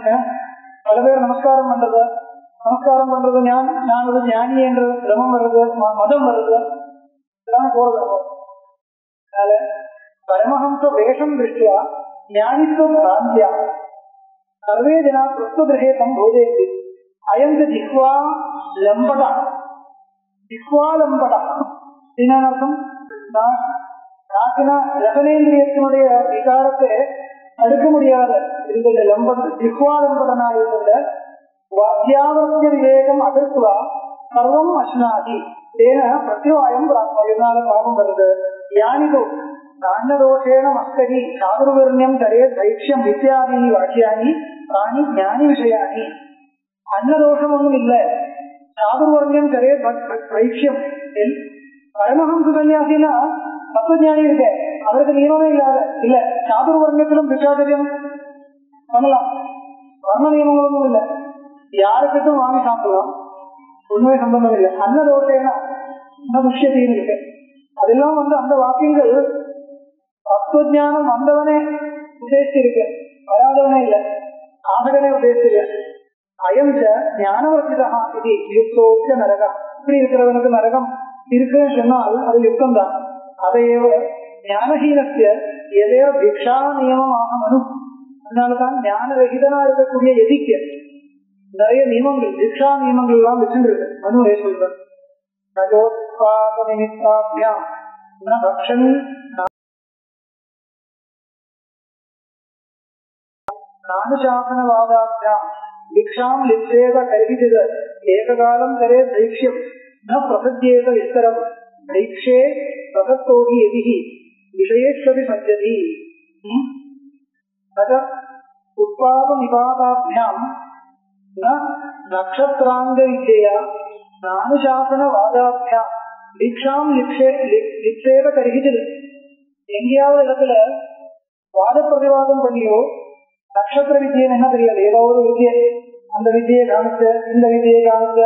Speaker 2: பல பேர் நமஸ்காரம் பண்றது நான் ஒரு ஞானி என்ற கிரமம் வர்றது, மதம் வர்றது இதெல்லாம் போறது. அதனால பரமஹம்ச வேஷம் திருஷ்டுவா ஞானித்துவ பிராந்தியா சர்வே ஜனா ஸ்வஸ்து கிரகே சம்போதயந்தி. அயம் ஜிஹ்வா லம்படா, ஜிஹ்வா லம்படா என்ன அர்த்தம், ரசனேந்திரியத்தினுடைய விகாரத்தை தடுக்க முடியாத இருந்த லம்பட ஜிஹ்வா லம்படனா இருந்த வாத்தியாவர்த்திய விவேகம் அதிர்த்துவா சர்வம் அஷ்னாதி தேன பிரத்யவாயம் பிராப்தனால பாவம் வருது. யானிதோ அன்னதோஷேன மஸ்கரி சாதுர்வர்ணியம் தரே தைக்ஷம் வித்யாதி வாக்கியானி தானி ஞானி விஷயானி. அன்னதோஷம் ஒன்றும் இல்லை, சாதுர்வர்ணியம் தரே தைக்ஷம். பரமஹம்ச சன்னியாசினா தத்துவஞானி இருக்க, அவருக்கு நியமமே இல்லாத இல்ல. சாதுர்வர்ணியத்திலும் பிச்சாச்சரியம் பண்ணலாம், வர்ண நியமங்களும் இல்லை, யாருக்கிட்டும் வாங்கி சாப்பிடலாம், ஒண்ணுமே சம்பந்தம் இல்லை. அன்னதோஷேனா விஷயத்தையும் இருக்கு. அதெல்லாம் அந்த வாக்கியங்கள் தத்துவஞானம் வந்தவனே உத்தேசிச்சிருக்கு, வராதவனே இல்லை, ஆகவனே உத்தேசிச்சிருக்கு. அயம் ஞானவர்த்திதா இது யுக்தோச்ச நரகம். இப்படி இருக்கிறவனுக்கு நரகம் இருக்குன்னு சொன்னால் அது யுக்தம் தான். அதையோ ஞானஹீனஸ்ய எதையோ பிக்ஷா நியமமாக மனு. அதனாலதான் ஞானரகிதனா இருக்கக்கூடிய எதிக்க நிறைய நியமங்கள் பிக்ஷா நியமங்கள் எல்லாம் வச்சுருக்கு. மனுவே சொல்ற நிமித்தாபியாம் நானுசாசனவாதாபியாம் தீக்ஷாம் லிப்சேத கர்ஹிஜ ஏககாலம் கரே தைக்ஷ்யம் ந பிரசத்யேத விஸ்தரம் தைக்ஷே பிரசத்தோகி யதிஹி விஷயேஷ்வபி சஞ்சதி. உத்பாத நிபாதாபியாம் நக்ஷத்ராங்க வித்யா நானுசாசனவாதாபியாம் தீக்ஷாம் லிப்சேத கர்ஹிஜ. எங்கேயாவது இடத்துல வாத பிரதிவாதம் பண்ணியோ நட்சத்திர வித்தியன்னு என்ன தெரியாது, ஏதோ ஒரு வித்தியை, அந்த வித்தியை காமிச்ச இந்த வித்தியை காமிச்ச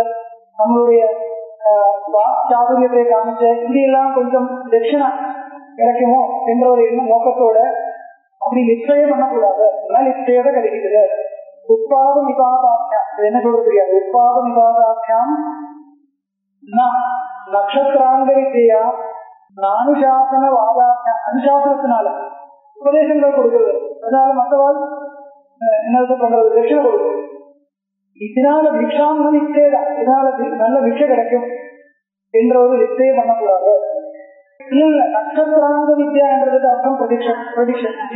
Speaker 2: நம்மளுடைய சாதுரியத்தை காமிச்ச இப்படி எல்லாம் கொஞ்சம் தட்சிணா கிடைக்குமோ என்ற ஒரு நோக்கத்தோட அப்படி நிச்சயம் பண்ணக்கூடாது. நிச்சயத்தை கிடைக்கிறது. உட்பாதம் நிபாதாபியாம் என்ன சொல்றது தெரியாது. உற்பாத நிபாதாபியாம் நக்ஷத்திராங்க வித்யா அனுசாசன வாதாபியாம், அனுசாசனத்தினால உபதேசங்கள் கொடுக்குறது, அதனால மற்றவாள் என்ன பண்றது, தட்சிணை கொடுக்குறது. இதனால பிக்ஷாங்க வித்தேதா, இதனால நல்ல பிக்ஷை கிடைக்கும் என்ற ஒரு வித்தையை பண்ணக்கூடாது. இல்ல, நட்சத்திராங்க வித்யா என்றதுக்கு அர்த்தம் ப்ரெடிக்ஷன்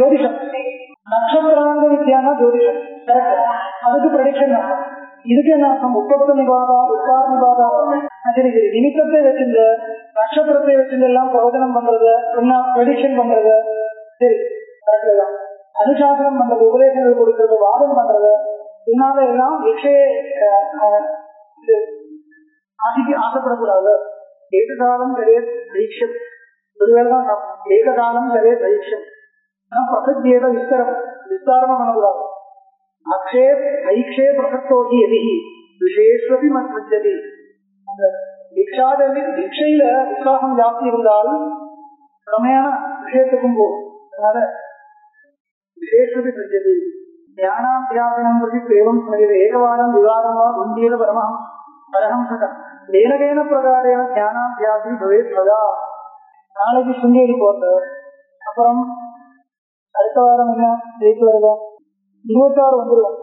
Speaker 2: ஜோதிஷம். நட்சத்திராங்க வித்யானா ஜோதிஷம், அதுக்கு ப்ரெடிக்ஷன் அர்த்தம். இதுக்கு என்ன அர்த்தம், உற்பத்த நிபாதா உற்பாத நிபாதா. சரி சரி, நிமித்தத்தை வச்சிருந்து நட்சத்திரத்தை வச்சிருந்து எல்லாம் பிரயோஜனம் பண்றது, என்ன ப்ரெடிக்ஷன் பண்றது, சரி கரெக்ட் தான். அனுசாசனம் பண்றது, உபதேசங்கள் கொடுக்கறது, வாதம் பண்றது, இதனால எல்லாம் விஷய ஆசைப்படக்கூடாது. ஏககாலம் கரே பரீட்சம், ஒருவேளைதான் ஏககாலம் கரே பரீட்சம், பிரசத்தியேத விஸ்தாரமா பண்ணக்கூடாது. அக்ஷே ஐக்ஷே பிரசக்தோகி எதி விசேஷி மத்தி. அந்த திக்ஷையில உற்சாகம் ஜாஸ்தி இருந்தால் கம்மியான விஷயத்துக்கும் போகும். அதனால விசேஷி பஞ்சதி ஞானாத்தியாசனம் பற்றி பிரேமம் ஸ்மரிது ஏகவாரம் விவாதம் வா குண்டீர பரமஹம் பரஹம்சகம் ஏனகேன பிரகாரேன ஞானாத்தியாசி பவேத் சதா. நாளைக்கு சுங்கேரி போட்டு அப்புறம் அடுத்த வாரம் என்ன ஜெயித்து வருதா 26 வந்துடும்.